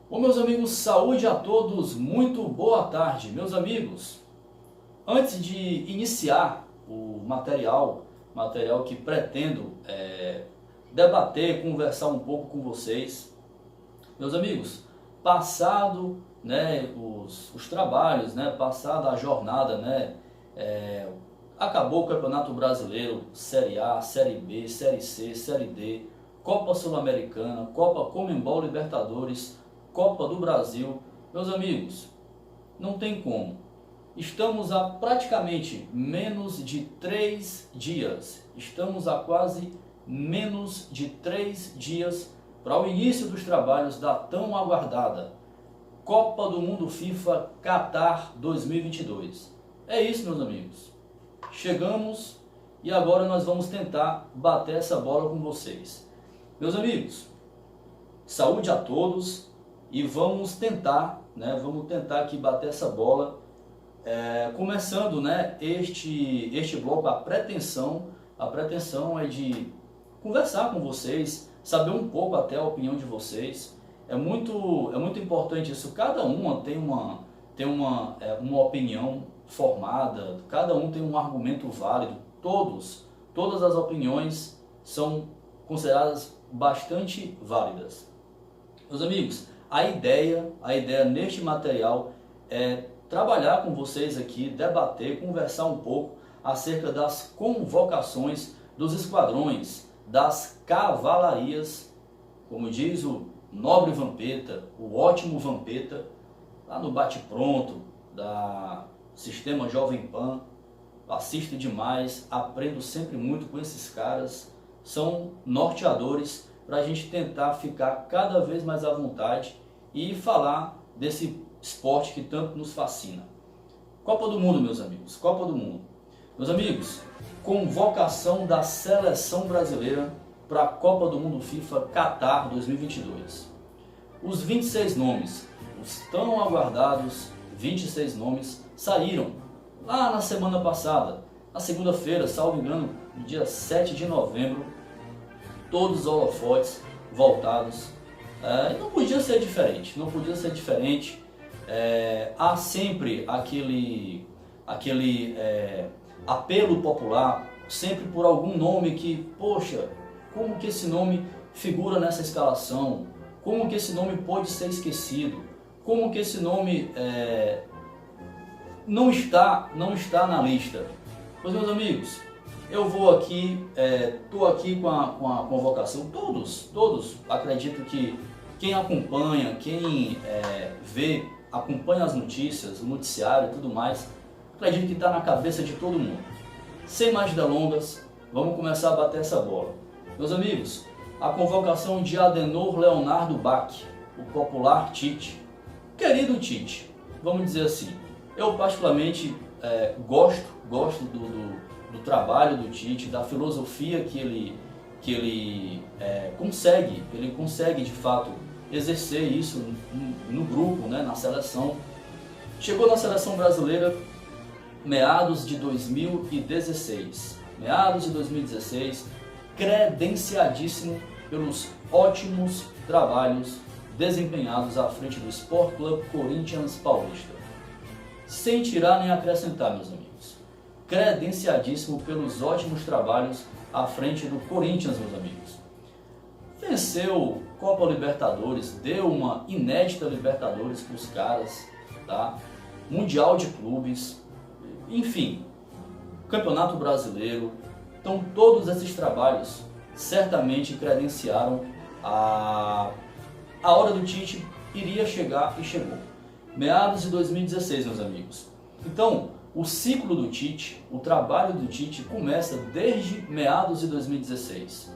Bom, meus amigos, saúde a todos, muito boa tarde. Meus amigos, antes de iniciar o material que pretendo debater, conversar um pouco com vocês, meus amigos, passado os trabalhos, passada a jornada, acabou o Campeonato Brasileiro, Série A, Série B, Série C, Série D, Copa Sul-Americana, Copa Conmebol Libertadores, Copa do Brasil. Meus amigos, não tem como. Estamos a praticamente menos de 3 dias. Estamos a quase menos de 3 dias para o início dos trabalhos da tão aguardada Copa do Mundo FIFA Qatar 2022. É isso, meus amigos. Chegamos e agora nós vamos tentar bater essa bola com vocês. Meus amigos, saúde a todos e vamos tentar aqui bater essa bola, começando este bloco. A pretensão é de conversar com vocês, saber um pouco até a opinião de vocês. É muito importante isso. Cada uma tem uma opinião formada, cada um tem um argumento válido. Todas as opiniões são consideradas bastante válidas. Meus amigos, a ideia neste material é trabalhar com vocês aqui, debater, conversar um pouco acerca das convocações dos esquadrões, das cavalarias, como diz o nobre Vampeta, o ótimo Vampeta, lá no bate-pronto da Sistema Jovem Pan. Assisto demais, aprendo sempre muito com esses caras, são norteadores para a gente tentar ficar cada vez mais à vontade e falar desse esporte que tanto nos fascina. Copa do Mundo, meus amigos, Copa do Mundo. Meus amigos, convocação da seleção brasileira para a Copa do Mundo FIFA Qatar 2022. Os 26 nomes, os tão aguardados 26 nomes, saíram lá na semana passada, na segunda-feira, salvo engano, no dia 7 de novembro, todos os holofotes voltados. Não podia ser diferente, há sempre aquele apelo popular, sempre por algum nome que, poxa, como que esse nome figura nessa escalação? Como que esse nome pode ser esquecido? Como que esse nome não está na lista? Pois, meus amigos, eu vou aqui, estou aqui com a convocação. Todos, acredito que quem acompanha, quem acompanha as notícias, o noticiário e tudo mais, acredito que está na cabeça de todo mundo. Sem mais delongas, vamos começar a bater essa bola. Meus amigos, a convocação de Adenor Leonardo Bach, o popular Tite. Querido Tite, vamos dizer assim, eu particularmente gosto do trabalho do Tite, da filosofia que ele consegue de fato exercer isso no grupo, na seleção. Chegou na seleção brasileira meados de 2016, credenciadíssimo pelos ótimos trabalhos desempenhados à frente do Sport Club Corinthians Paulista. Sem tirar nem acrescentar, meus amigos. Credenciadíssimo pelos ótimos trabalhos à frente do Corinthians, meus amigos. Venceu Copa Libertadores, deu uma inédita Libertadores para os caras, tá? Mundial de Clubes, enfim, Campeonato Brasileiro. Então todos esses trabalhos certamente credenciaram a hora do Tite iria chegar e chegou. Meados de 2016, meus amigos. Então, o ciclo do Tite, o trabalho do Tite começa desde meados de 2016.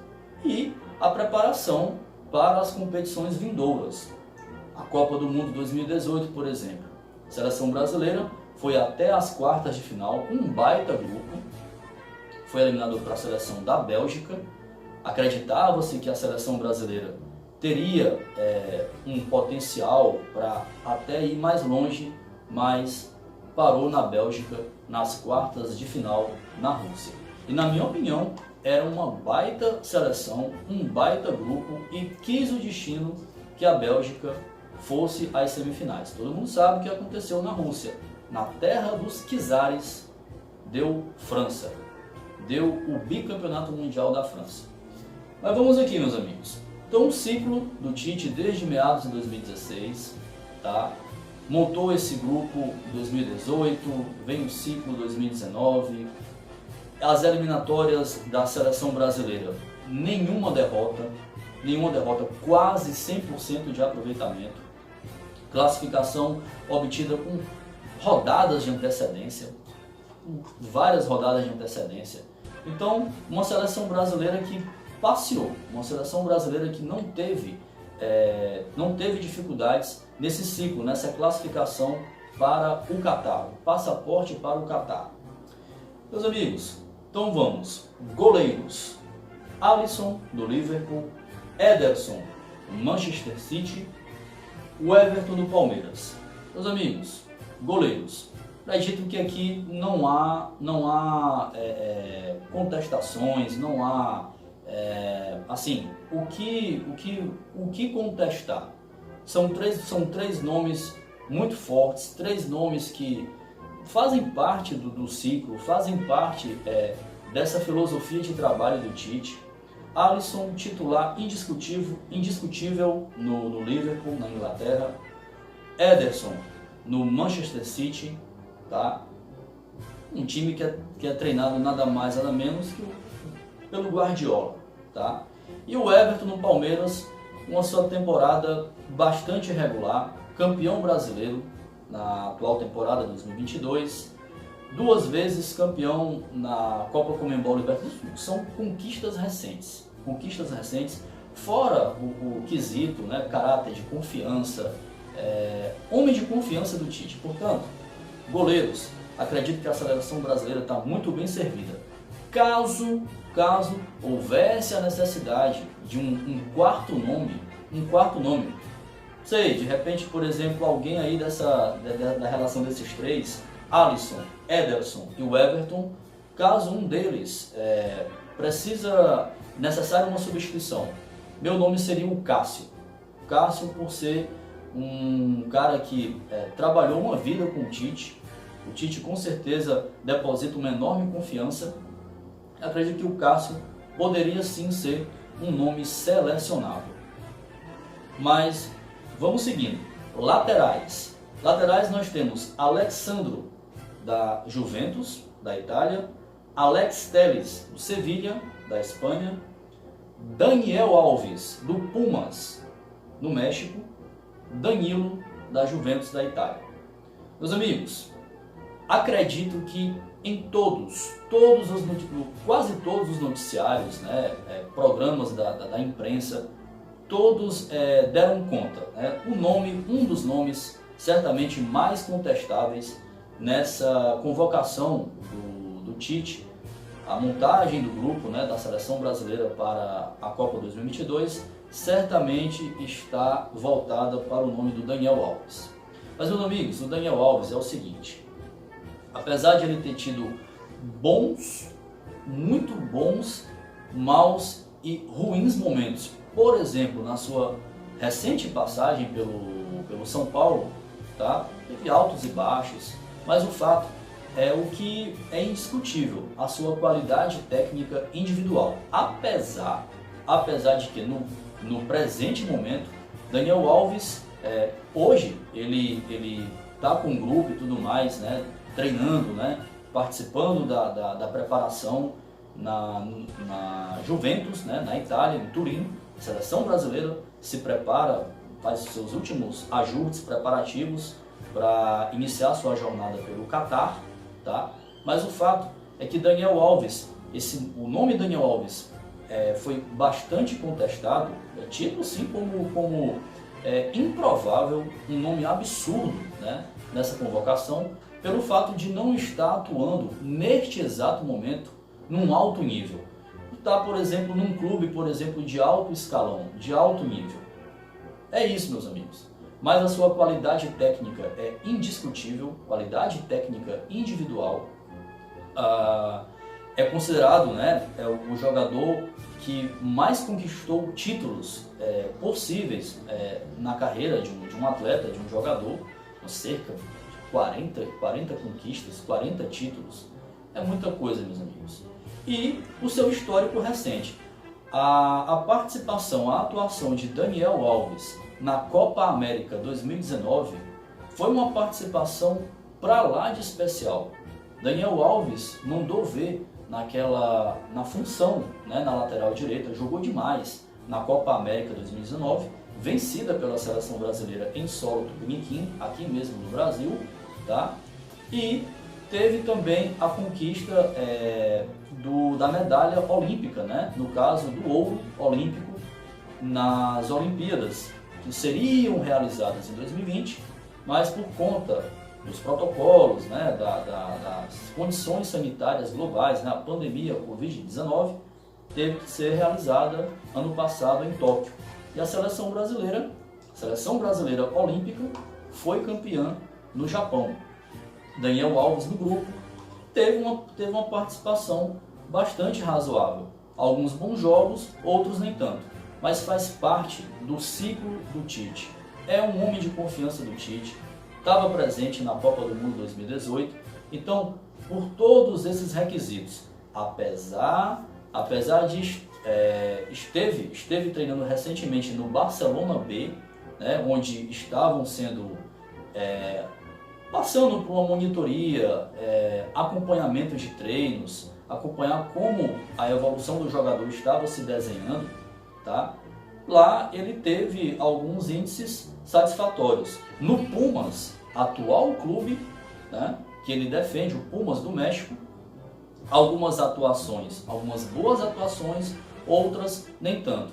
E a preparação para as competições vindouras. A Copa do Mundo 2018, por exemplo. A seleção brasileira foi até as quartas de final, um baita grupo. Foi eliminado para a seleção da Bélgica. Acreditava-se que a seleção brasileira teria um potencial para até ir mais longe, mas parou na Bélgica nas quartas de final na Rússia. E na minha opinião, era uma baita seleção, um baita grupo, e quis o destino que a Bélgica fosse às semifinais. Todo mundo sabe o que aconteceu na Rússia. Na terra dos czares, deu França. Deu o bicampeonato mundial da França. Mas vamos aqui, meus amigos. Então, o ciclo do Tite desde meados de 2016, tá? Montou esse grupo em 2018, vem o ciclo 2019, as eliminatórias da seleção brasileira, nenhuma derrota, quase 100% de aproveitamento, classificação obtida com rodadas de antecedência, várias rodadas de antecedência. Então, uma seleção brasileira que passeou, uma seleção brasileira que não teve dificuldades nesse ciclo, nessa classificação para o Catar, passaporte para o Catar. Meus amigos, então vamos, goleiros, Alisson do Liverpool, Ederson do Manchester City, o Everton do Palmeiras. Meus amigos, goleiros, acredito que aqui não há contestações, não há assim, o que contestar. São três nomes muito fortes, três nomes que fazem parte do ciclo, fazem parte dessa filosofia de trabalho do Tite. Alisson, titular indiscutível no Liverpool, na Inglaterra. Ederson, no Manchester City, tá? Um time que é treinado nada mais, nada menos que pelo Guardiola, tá? E o Everton no Palmeiras, uma sua temporada bastante irregular, campeão brasileiro na atual temporada 2022, 2 vezes campeão na Copa Comembol Libertadores. São conquistas recentes, fora o quesito, né, caráter de confiança, homem de confiança do Tite. Portanto, goleiros, acredito que a seleção brasileira está muito bem servida. Caso houvesse a necessidade de um quarto nome, sei, de repente, por exemplo, alguém aí da relação desses três, Alisson, Ederson e o Everton, caso um deles necessário uma substituição, meu nome seria o Cássio. Cássio, por ser um cara que trabalhou uma vida com o Tite com certeza deposita uma enorme confiança. Acredito que o Cássio poderia sim ser um nome selecionável. Mas vamos seguindo. Laterais nós temos Alexandro da Juventus, da Itália, Alex Telles do Sevilha, da Espanha, Daniel Alves do Pumas, no México, Danilo da Juventus, da Itália. Meus amigos, acredito que em quase todos os noticiários, né, programas da imprensa, todos deram conta, né, um dos nomes certamente mais contestáveis nessa convocação do Tite, a montagem do grupo, né, da seleção brasileira para a Copa 2022, certamente está voltada para o nome do Daniel Alves. Mas, meus amigos, o Daniel Alves é o seguinte: apesar de ele ter tido muito bons, maus e ruins momentos, por exemplo, na sua recente passagem pelo São Paulo, tá? Teve altos e baixos, mas o fato é o que é indiscutível, a sua qualidade técnica individual. Apesar de que no presente momento, Daniel Alves, hoje, ele está com um grupo e tudo mais, né? Treinando, né, participando da preparação na Juventus, né, na Itália, em Turim. A seleção brasileira se prepara, faz os seus últimos ajustes preparativos para iniciar sua jornada pelo Catar, tá? Mas o fato é que Daniel Alves, o nome Daniel Alves foi bastante contestado, tido sim como improvável, um nome absurdo, né, nessa convocação, pelo fato de não estar atuando neste exato momento num alto nível. Está, por exemplo, num clube, de alto escalão, de alto nível. É isso, meus amigos. Mas a sua qualidade técnica é indiscutível, qualidade técnica individual. É considerado, né, o jogador que mais conquistou títulos possíveis na carreira de um atleta, de um jogador, cerca de 40 conquistas, 40 títulos. É muita coisa, meus amigos. E o seu histórico recente. A participação, a atuação de Daniel Alves na Copa América 2019 foi uma participação para lá de especial. Daniel Alves mandou ver na função, né, na lateral direita, jogou demais na Copa América 2019, vencida pela seleção brasileira em solo tupiniquim, aqui mesmo no Brasil, tá? E teve também a conquista da medalha olímpica, né? No caso do ouro olímpico nas Olimpíadas, que seriam realizadas em 2020, mas por conta dos protocolos, né, das condições sanitárias globais, né, a pandemia Covid-19, teve que ser realizada ano passado em Tóquio. E a seleção brasileira olímpica, foi campeã no Japão. Daniel Alves no grupo teve uma participação bastante razoável. Alguns bons jogos, outros nem tanto. Mas faz parte do ciclo do Tite. É um homem de confiança do Tite. Estava presente na Copa do Mundo 2018. Então, por todos esses requisitos, apesar de esteve treinando recentemente no Barcelona B, né, onde estavam passando por uma monitoria, acompanhamento de treinos, acompanhar como a evolução do jogador estava se desenhando, tá? Lá ele teve alguns índices satisfatórios. No Pumas, atual clube, né, que ele defende, o Pumas do México, algumas boas atuações, outras nem tanto.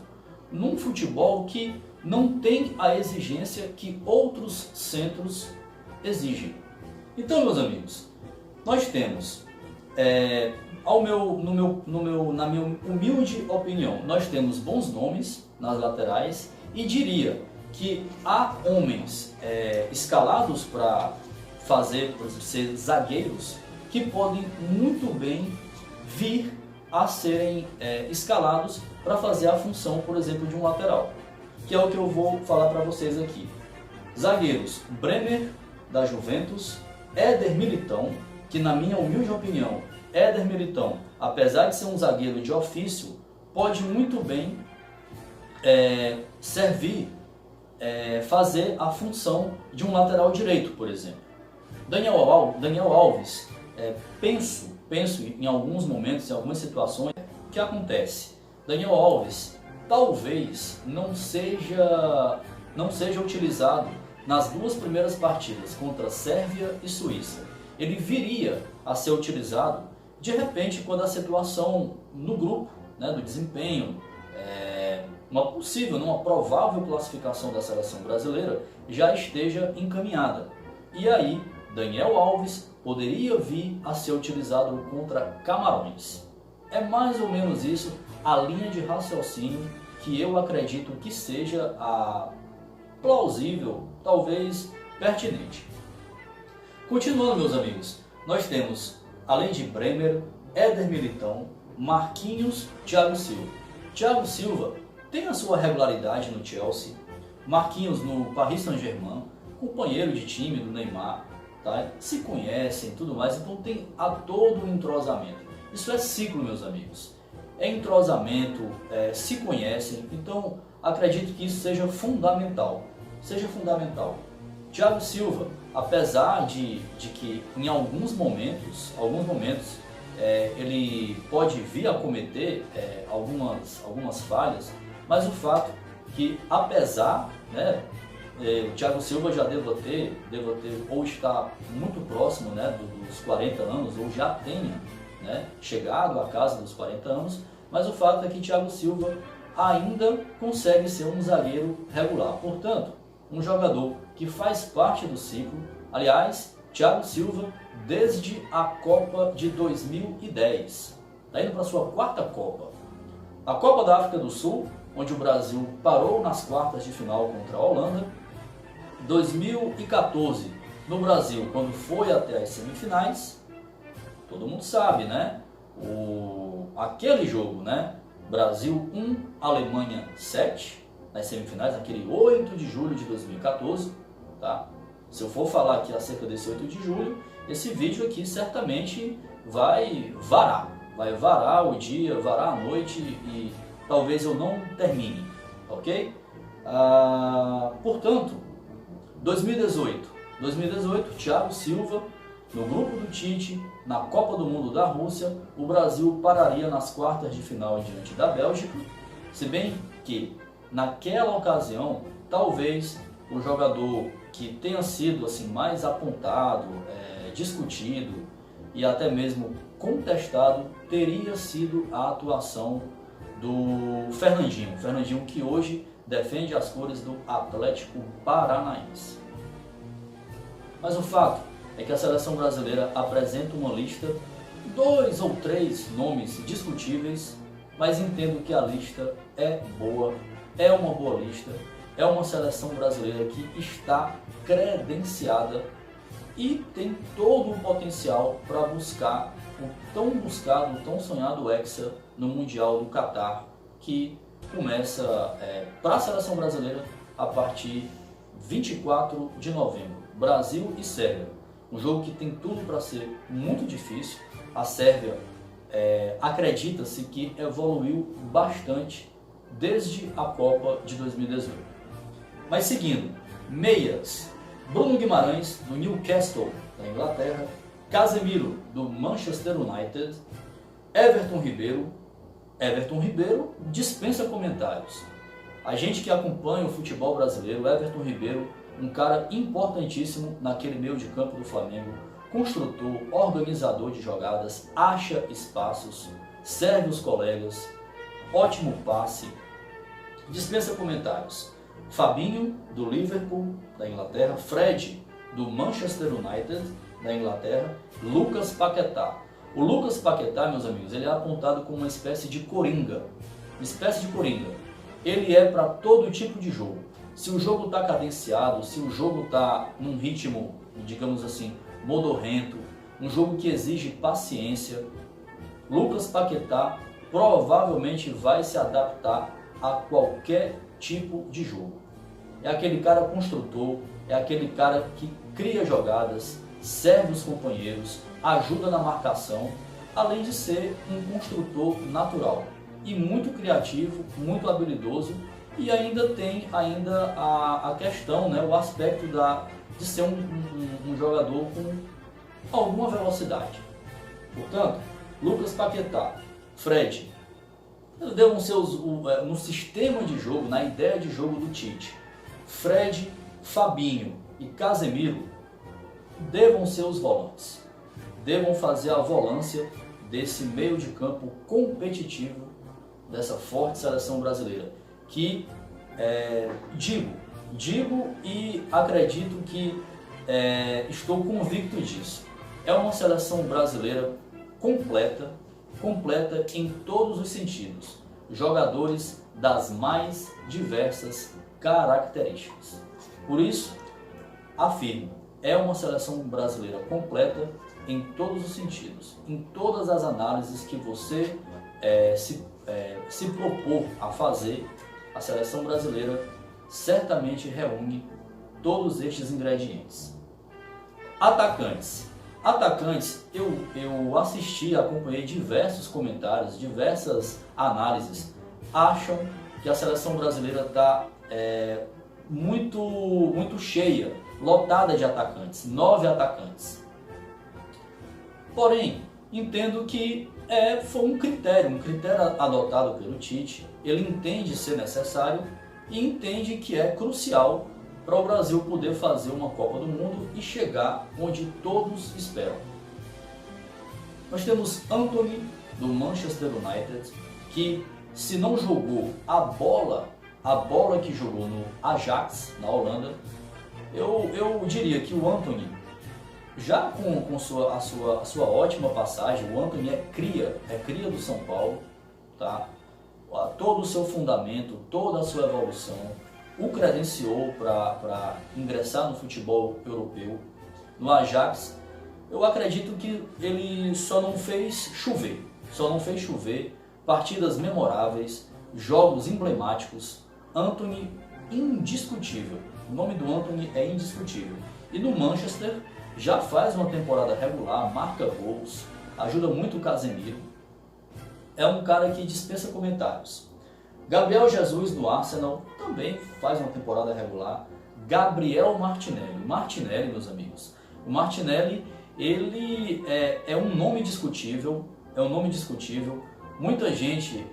Num futebol que não tem a exigência que outros centros exigem. Então, meus amigos, nós temos, na minha humilde opinião, nós temos bons nomes nas laterais e diria que há homens escalados para ser zagueiros que podem muito bem vir a serem escalados para fazer a função, por exemplo, de um lateral, que é o que eu vou falar para vocês aqui. Zagueiros: Bremer, da Juventus, Éder Militão, que na minha humilde opinião, Éder Militão, apesar de ser um zagueiro de ofício, pode muito bem fazer a função de um lateral direito, por exemplo. Daniel Alves, penso em alguns momentos, em algumas situações, o que acontece? Daniel Alves talvez não seja utilizado nas duas primeiras partidas contra Sérvia e Suíça. Ele viria a ser utilizado de repente quando a situação no grupo, né, do desempenho, uma provável classificação da seleção brasileira já esteja encaminhada. E aí Daniel Alves poderia vir a ser utilizado contra Camarões. É mais ou menos isso a linha de raciocínio que eu acredito que seja a plausível, talvez pertinente. Continuando, meus amigos, nós temos, além de Bremer, Éder Militão, Marquinhos, Thiago Silva. Thiago Silva tem a sua regularidade no Chelsea, Marquinhos no Paris Saint-Germain, companheiro de time do Neymar, tá? Se conhecem e tudo mais, então tem todo um entrosamento. Isso é ciclo, meus amigos. É entrosamento, se conhecem, então acredito que isso seja fundamental. Thiago Silva, apesar de que em alguns momentos ele pode vir a cometer algumas falhas, mas o fato que apesar, né, o Thiago Silva já deva ter ou está muito próximo, né, dos 40 anos, ou já tenha, né, chegado à casa dos 40 anos, mas o fato é que Thiago Silva ainda consegue ser um zagueiro regular. Portanto, um jogador que faz parte do ciclo. Aliás, Thiago Silva, desde a Copa de 2010, está indo para a sua quarta Copa. A Copa da África do Sul, onde o Brasil parou nas quartas de final contra a Holanda. 2014, no Brasil, quando foi até as semifinais, todo mundo sabe, né? Aquele jogo, né? Brasil 1, Alemanha 7, nas semifinais, naquele 8 de julho de 2014, tá? Se eu for falar aqui acerca desse 8 de julho, esse vídeo aqui certamente vai varar o dia, varar a noite e talvez eu não termine, ok? Portanto, 2018, Thiago Silva, no grupo do Tite, na Copa do Mundo da Rússia, o Brasil pararia nas quartas de final diante da Bélgica, se bem que naquela ocasião, talvez o jogador que tenha sido assim mais apontado, discutido e até mesmo contestado teria sido a atuação do Fernandinho que hoje defende as cores do Atlético Paranaense. Mas o fato é que a seleção brasileira apresenta uma lista, 2 ou 3 nomes discutíveis, mas entendo que a lista é boa, é uma boa lista, é uma seleção brasileira que está credenciada e tem todo o potencial para buscar o tão buscado, o tão sonhado Hexa no Mundial do Catar, que começa para a seleção brasileira a partir 24 de novembro. Brasil e Sérvia, um jogo que tem tudo para ser muito difícil. A Sérvia acredita-se que evoluiu bastante desde a Copa de 2018. Mas seguindo, meias, Bruno Guimarães, do Newcastle, da Inglaterra, Casemiro, do Manchester United, Everton Ribeiro dispensa comentários. A gente que acompanha o futebol brasileiro, Everton Ribeiro, um cara importantíssimo naquele meio de campo do Flamengo, construtor, organizador de jogadas, acha espaços, serve os colegas, ótimo passe, dispensa comentários. Fabinho, do Liverpool, da Inglaterra, Fred, do Manchester United, da Inglaterra, Lucas Paquetá. O Lucas Paquetá, meus amigos, ele é apontado como uma espécie de coringa. Ele é para todo tipo de jogo. Se o jogo está cadenciado, se o jogo está num ritmo, digamos assim, modorrento, um jogo que exige paciência, Lucas Paquetá provavelmente vai se adaptar a qualquer tipo de jogo. É aquele cara construtor, é aquele cara que cria jogadas, serve os companheiros, ajuda na marcação, além de ser um construtor natural e muito criativo, muito habilidoso, e ainda tem a questão, o aspecto de ser um jogador com alguma velocidade. Portanto, Lucas Paquetá, Fred, devam ser no sistema de jogo, na ideia de jogo do Tite, Fred, Fabinho e Casemiro devam ser os volantes, devam fazer a volância desse meio de campo competitivo dessa forte seleção brasileira, que digo e acredito que estou convicto disso. É uma seleção brasileira completa em todos os sentidos, jogadores das mais diversas características. Por isso, afirmo, é uma seleção brasileira completa em todos os sentidos, em todas as análises que você se propor a fazer. A seleção brasileira certamente reúne todos estes ingredientes. Atacantes, eu assisti, acompanhei diversos comentários, diversas análises, acham que a seleção brasileira está muito cheia, lotada de atacantes, 9 atacantes. Porém, entendo que foi um critério adotado pelo Tite. Ele entende ser necessário e entende que é crucial para o Brasil poder fazer uma Copa do Mundo e chegar onde todos esperam. Nós temos Antony, do Manchester United, que se não jogou a bola que jogou no Ajax, na Holanda, eu diria que o Antony, já com a sua ótima passagem, o Antony é cria do São Paulo, tá? Todo o seu fundamento, toda a sua evolução, o credenciou para ingressar no futebol europeu. No Ajax, eu acredito que ele só não fez chover partidas memoráveis, jogos emblemáticos. Antony indiscutível, o nome do Antony é indiscutível. E no Manchester já faz uma temporada regular, marca gols, ajuda muito o Casemiro. É um cara que dispensa comentários. Gabriel Jesus do Arsenal também faz uma temporada regular. Gabriel Martinelli. Martinelli, meus amigos. O Martinelli, ele é um nome discutível. Muita gente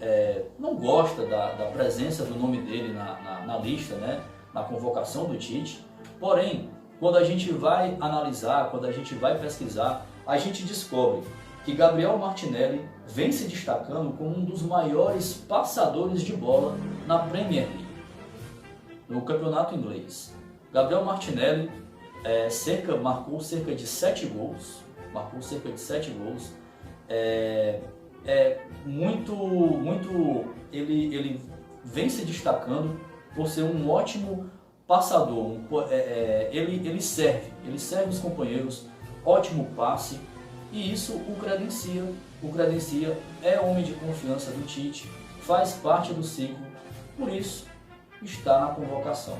não gosta da presença do nome dele na lista, né? Na convocação do Tite. Porém, quando a gente vai analisar, quando a gente vai pesquisar, a gente descobre que Gabriel Martinelli vem se destacando como um dos maiores passadores de bola na Premier League, no campeonato inglês. Gabriel Martinelli marcou cerca de 7 gols. Ele vem se destacando por ser um ótimo passador. Ele serve os companheiros, ótimo passe, e isso o credencia, é homem de confiança do Tite, faz parte do ciclo, por isso está na convocação.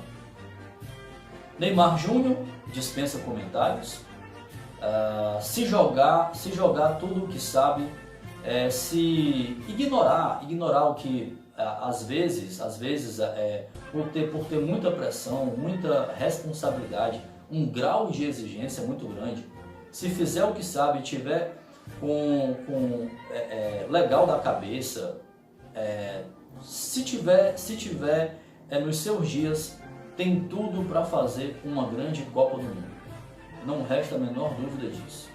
Neymar Júnior dispensa comentários. Se jogar tudo o que sabe, se ignorar o que às vezes por ter muita pressão, muita responsabilidade, um grau de exigência muito grande, se fizer o que sabe, tiver legal da cabeça, se tiver nos seus dias, tem tudo para fazer uma grande Copa do Mundo. Não resta a menor dúvida disso.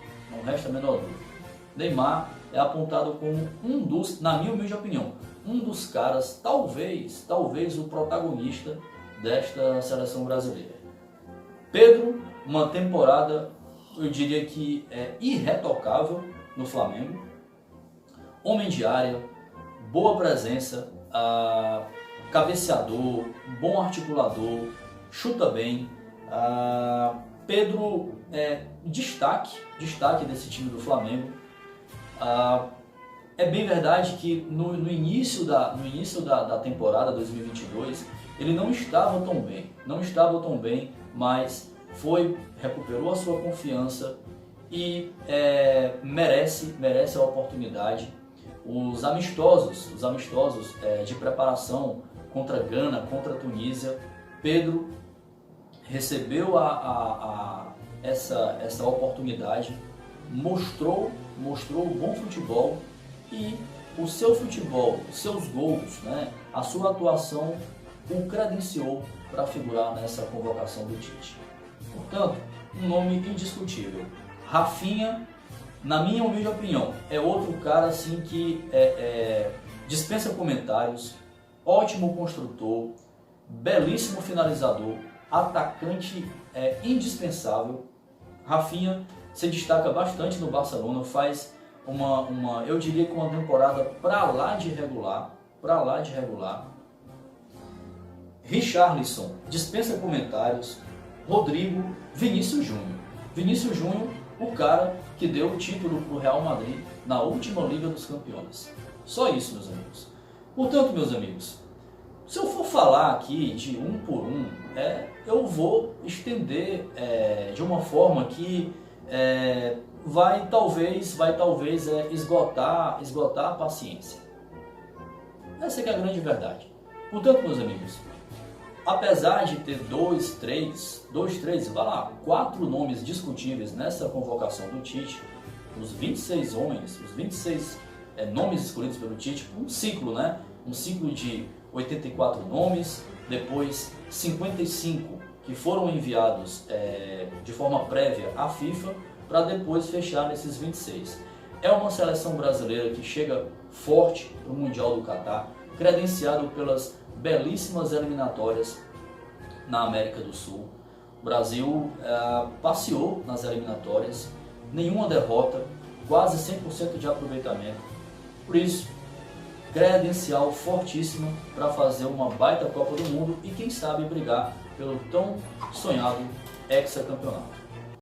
Neymar é apontado como um dos, na minha humilde opinião, um dos caras, talvez o protagonista desta seleção brasileira. Pedro, uma temporada, eu diria que é irretocável no Flamengo. Homem de área, boa presença, cabeceador, bom articulador, chuta bem. Pedro destaque desse time do Flamengo. É bem verdade que no início da temporada 2022 ele não estava tão bem, mas recuperou a sua confiança e merece a oportunidade. Os amistosos de preparação contra Gana, contra Tunísia, Pedro recebeu essa oportunidade, mostrou bom futebol, e o seu futebol, os seus gols, né, a sua atuação o credenciou para figurar nessa convocação do Tite. Portanto, um nome indiscutível. Rafinha, na minha humilde opinião, é outro cara assim que dispensa comentários, ótimo construtor, belíssimo finalizador, atacante indispensável. Rafinha se destaca bastante no Barcelona, faz eu diria que uma temporada para lá de regular. Richarlison dispensa comentários. Rodrigo, Vinícius Júnior, o cara que deu o título para o Real Madrid na última Liga dos Campeões. Só isso, meus amigos. Portanto, meus amigos, se eu for falar aqui de um por um, eu vou estender de uma forma que vai talvez esgotar a paciência. Essa é que é a grande verdade. Portanto, meus amigos, apesar de ter 4 nomes discutíveis nessa convocação do Tite, os 26 nomes escolhidos pelo Tite, um ciclo, né? Um ciclo de 84 nomes, depois 55 que foram enviados de forma prévia à FIFA, para depois fechar nesses 26. É uma seleção brasileira que chega forte para o Mundial do Catar, credenciado pelas belíssimas eliminatórias na América do Sul. O Brasil passeou nas eliminatórias, nenhuma derrota, quase 100% de aproveitamento. Por isso, credencial fortíssimo para fazer uma baita Copa do Mundo e quem sabe brigar pelo tão sonhado hexacampeonato.